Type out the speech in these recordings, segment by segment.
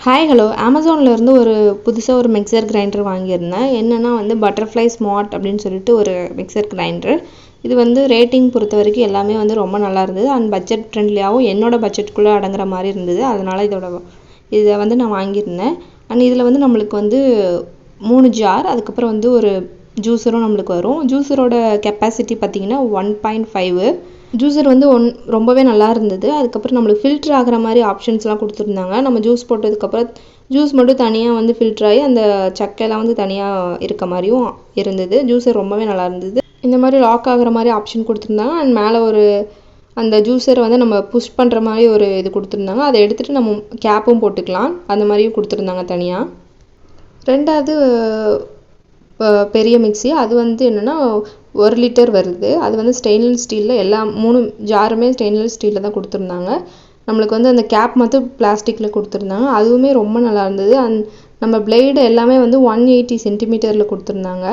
Hi hello அமேசான்லேருந்து புதுசாக ஒரு mixer grinder வாங்கியிருந்தேன். என்னென்னா பட்டர்ஃப்ளை ஸ்மார்ட் அப்படின்னு சொல்லிட்டு ஒரு மிக்சர் கிரைண்டர். இது ரேட்டிங் பொறுத்த வரைக்கும் எல்லாமே ரொம்ப நல்லா இருந்தது. அண்ட் பட்ஜெட் ஃப்ரெண்ட்லியாகவும் என்னோடய பட்ஜெட்டுக்குள்ளே அடங்குற மாதிரி இருந்தது. அதனால் இதை நான் வாங்கியிருந்தேன். அண்ட் இதில் நம்மளுக்கு 3 ஜார், அதுக்கப்புறம் ஒரு ஜூஸரும் நம்மளுக்கு வரும். ஜூஸரோட கெப்பாசிட்டி பார்த்திங்கன்னா 1.5. ஜூஸர் ரொம்பவே நல்லா இருந்தது. அதுக்கப்புறம் நம்மளுக்கு ஃபில்டர் ஆகிற மாதிரி ஆப்ஷன்ஸ்லாம் கொடுத்துருந்தாங்க. நம்ம ஜூஸ் போட்டதுக்கப்புறம் ஜூஸ் மட்டும் தனியாக ஃபில்டர் ஆகி அந்த சக்கையெல்லாம் தனியாக இருக்க மாதிரியும் இருந்தது. ஜூஸர் ரொம்பவே நல்லா இருந்தது. இந்த மாதிரி லாக் ஆகிற மாதிரி ஆப்ஷன் கொடுத்துருந்தாங்க. அண்ட் மேலே அந்த ஜூஸரை நம்ம புஷ் பண்ணுற மாதிரி ஒரு இது கொடுத்துருந்தாங்க. அதை எடுத்துகிட்டு நம்ம கேப்பும் போட்டுக்கலாம், அந்த மாதிரியும் கொடுத்துருந்தாங்க தனியாக. ரெண்டாவது பெரிய மிக்சி, அது என்னென்னா 1 லிட்டர் வருது. அது ஸ்டெயின்லெஸ் ஸ்டீலில் எல்லா 3 ஜாருமே ஸ்டெயின்லெஸ் ஸ்டீலில் தான் கொடுத்துருந்தாங்க. நம்மளுக்கு அந்த கேப் மட்டும் பிளாஸ்டிக்கில் கொடுத்துருந்தாங்க. அதுவுமே ரொம்ப நல்லா இருந்தது. அண்ட் நம்ம பிளேடு எல்லாமே 180 சென்டிமீட்டரில் கொடுத்துருந்தாங்க.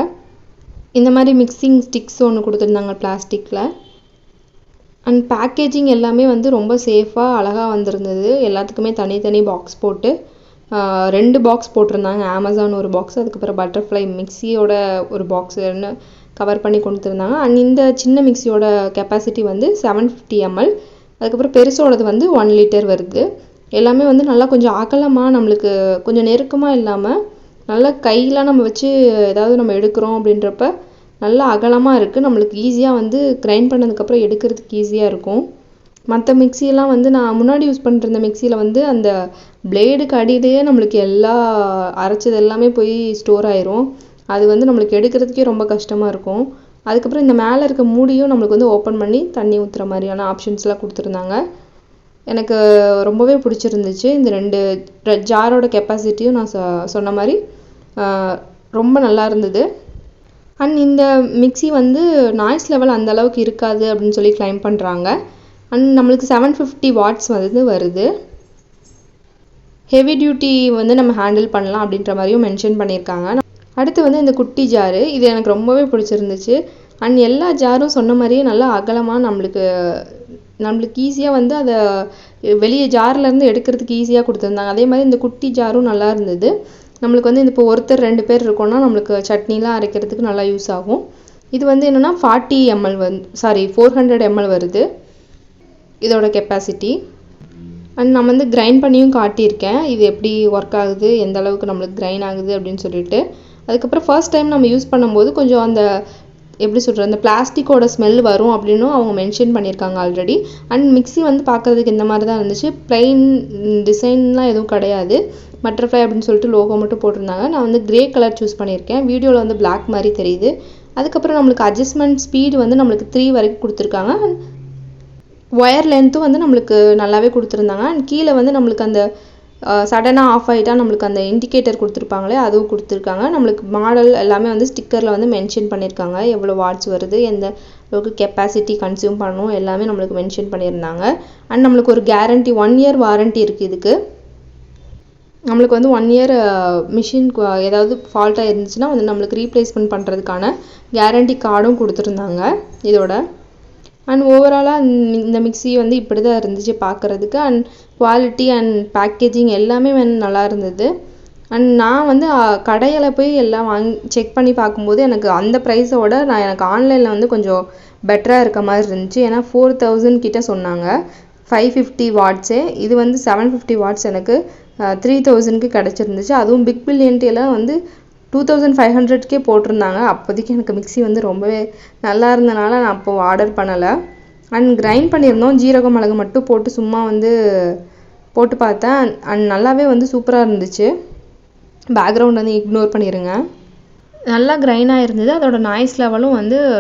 இந்த மாதிரி மிக்சிங் ஸ்டிக்ஸ் ஒன்று கொடுத்துருந்தாங்க பிளாஸ்டிக்கில். அண்ட் பேக்கேஜிங் எல்லாமே ரொம்ப சேஃபாக அழகாக வந்திருந்தது. எல்லாத்துக்குமே தனித்தனி பாக்ஸ் போட்டு 2 பாக்ஸ் போட்டிருந்தாங்க. அமேசான் ஒரு பாக்ஸ், அதுக்கப்புறம் பட்டர்ஃப்ளை மிக்சியோட ஒரு பாக்ஸ் கவர் பண்ணி கொடுத்துருந்தாங்க. அண்ட் இந்த சின்ன மிக்சியோட கெப்பாசிட்டி 750 ml. அதுக்கப்புறம் பெருசோடது 1 லிட்டர் வருது. எல்லாமே நல்லா கொஞ்சம் அகலமாக, நம்மளுக்கு கொஞ்சம் நெருக்கமாக இல்லாமல் நல்லா கையில் நம்ம வச்சு ஏதாவது நம்ம எடுக்கிறோம் அப்படின்றப்ப நல்லா அகலமாக இருக்குது. நம்மளுக்கு ஈஸியாக கிரைண்ட் பண்ணதுக்கப்புறம் எடுக்கிறதுக்கு ஈஸியாக இருக்கும். மற்ற மிக்சியெல்லாம் நான் முன்னாடி யூஸ் பண்ணிருந்த மிக்சியில் அந்த பிளேடுக்கு அடியிலேயே நம்மளுக்கு எல்லா அரைச்சது எல்லாமே போய் ஸ்டோர் ஆயிரும். அது நம்மளுக்கு எடுக்கிறதுக்கே ரொம்ப கஷ்டமாக இருக்கும். அதுக்கப்புறம் இந்த மேலே இருக்க மூடியும் நம்மளுக்கு ஓப்பன் பண்ணி தண்ணி ஊற்றுற மாதிரியான ஆப்ஷன்ஸ்லாம் கொடுத்துருந்தாங்க. எனக்கு ரொம்பவே பிடிச்சிருந்துச்சு. இந்த 2 ஜாரோட கெப்பாசிட்டியும் நான் சொன்ன மாதிரி ரொம்ப நல்லா இருந்தது. அண்ட் இந்த மிக்சி நாய்ஸ் லெவல் அந்த அளவுக்கு இருக்காது அப்படின்னு சொல்லி கிளைம் பண்ணுறாங்க. அண்ட் நம்மளுக்கு 750 வாட்ஸ் வருது. ஹெவி டியூட்டி நம்ம ஹேண்டில் பண்ணலாம் அப்படின்ற மாதிரியும் மென்ஷன் பண்ணியிருக்காங்க. அடுத்து இந்த குட்டி ஜாரு, இது எனக்கு ரொம்பவே பிடிச்சிருந்துச்சு. அண்ட் எல்லா ஜாரும் சொன்ன மாதிரியே நல்லா அகலமாக நம்மளுக்கு ஈஸியாக அதை வெளியே ஜார்லேருந்து எடுக்கிறதுக்கு ஈஸியாக கொடுத்துருந்தாங்க. அதே மாதிரி இந்த குட்டி ஜாரும் நல்லா இருந்தது. நம்மளுக்கு இப்போ ஒருத்தர் 2 பேர் இருக்கோன்னா நம்மளுக்கு சட்னிலாம் அரைக்கிறதுக்கு நல்லா யூஸ் ஆகும். இது என்னென்னா 40 ml 400 ml வருது இதோட கெப்பாசிட்டி. அண்ட் நான் கிரைண்ட் பண்ணியும் காட்டியிருக்கேன், இது எப்படி ஒர்க் ஆகுது, எந்த அளவுக்கு நம்மளுக்கு கிரைண்ட் ஆகுது அப்படின்னு சொல்லிட்டு. அதுக்கப்புறம் ஃபர்ஸ்ட் டைம் நம்ம யூஸ் பண்ணும்போது கொஞ்சம் அந்த எப்படி சொல்கிறது, அந்த பிளாஸ்டிக்கோட ஸ்மெல் வரும் அப்படின்னும் அவங்க மென்ஷன் பண்ணியிருக்காங்க ஆல்ரெடி. அண்ட் மிக்ஸி பார்க்குறதுக்கு இந்த மாதிரி தான் இருந்துச்சு. பிளைன் டிசைன்லாம் எதுவும் கிடையாது. பட்டர்ஃப்ளை அப்படின்னு சொல்லிட்டு லோகோ மட்டும் போட்டிருந்தாங்க. நான் கிரே கலர் சூஸ் பண்ணியிருக்கேன். வீடியோவில் பிளாக் மாதிரி தெரியுது. அதுக்கப்புறம் நம்மளுக்கு அட்ஜஸ்ட்மெண்ட் ஸ்பீடு நம்மளுக்கு 3 வரைக்கும் கொடுத்துருக்காங்க. ஒயர் லென்த்தும் நம்மளுக்கு நல்லாவே கொடுத்துருந்தாங்க. அண்ட் கீழே நம்மளுக்கு அந்த சடனாக ஆஃப் ஆகிட்டா நம்மளுக்கு அந்த இண்டிகேட்டர் கொடுத்துருப்பாங்களே, அதுவும் கொடுத்துருக்காங்க. நம்மளுக்கு மாடல் எல்லாமே ஸ்டிக்கரில் மென்ஷன் பண்ணியிருக்காங்க. எவ்வளோ வாட்ஸ் வருது, எந்த அளவுக்கு கெப்பாசிட்டி கன்சியூம் பண்ணணும், எல்லாமே நம்மளுக்கு மென்ஷன் பண்ணியிருந்தாங்க. அண்ட் நம்மளுக்கு ஒரு கேரண்டி 1 இயர் வாரண்ட்டி இருக்குது இதுக்கு. நம்மளுக்கு 1 இயர் மிஷின் ஏதாவது ஃபால்ட்டாக இருந்துச்சுன்னா நம்மளுக்கு ரீப்ளேஸ்மெண்ட் பண்ணுறதுக்கான கேரண்டி கார்டும் கொடுத்துருந்தாங்க இதோட. அண்ட் ஓவராலாக இந்த மிக்ஸி இப்படி தான் இருந்துச்சு பார்க்குறதுக்கு. அண்ட் குவாலிட்டி அண்ட் பேக்கேஜிங் எல்லாமே நல்லா இருந்தது. அண்ட் நான் கடையில் போய் எல்லாம் செக் பண்ணி பார்க்கும்போது எனக்கு அந்த ப்ரைஸோட எனக்கு ஆன்லைனில் கொஞ்சம் பெட்டராக இருக்க மாதிரி இருந்துச்சு. ஏன்னா 4000 கிட்ட சொன்னாங்க. 550 வாட்ஸே, இது 750 வாட்ஸ் எனக்கு 3000க்கு கிடச்சிருந்துச்சு. அதுவும் பிக் பில்லியன்ட்டியெல்லாம் 2500க்கே போட்டிருந்தாங்க. அப்போதைக்கு எனக்கு மிக்ஸி ரொம்பவே நல்லா இருந்தனால நான் அப்போது ஆர்டர் பண்ணலை. அண்ட் கிரைண்ட் பண்ணியிருந்தோம், ஜீரகம் மிளகு மட்டும் போட்டு சும்மா போட்டு பார்த்தேன். அண்ட் நல்லாவே சூப்பராக இருந்துச்சு. பேக்ரவுண்ட் இக்னோர் பண்ணிடுங்க. நல்லா கிரைண்டாக இருந்தது. அதோட நாய்ஸ் லெவலும்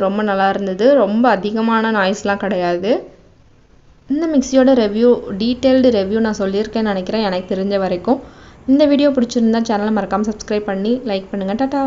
ரொம்ப நல்லா இருந்தது. ரொம்ப அதிகமான நாய்ஸ்லாம் கிடையாது. இந்த மிக்ஸியோட டீட்டெயில்டு ரிவ்யூ நான் சொல்லியிருக்கேன்னு நினைக்கிறேன், எனக்கு தெரிஞ்ச வரைக்கும். இந்த வீடியோ பிடிச்சிருந்தா சேனலை மறக்காமல் சப்ஸ்கிரைப் பண்ணி லைக் பண்ணுங்கள். டாட்டா.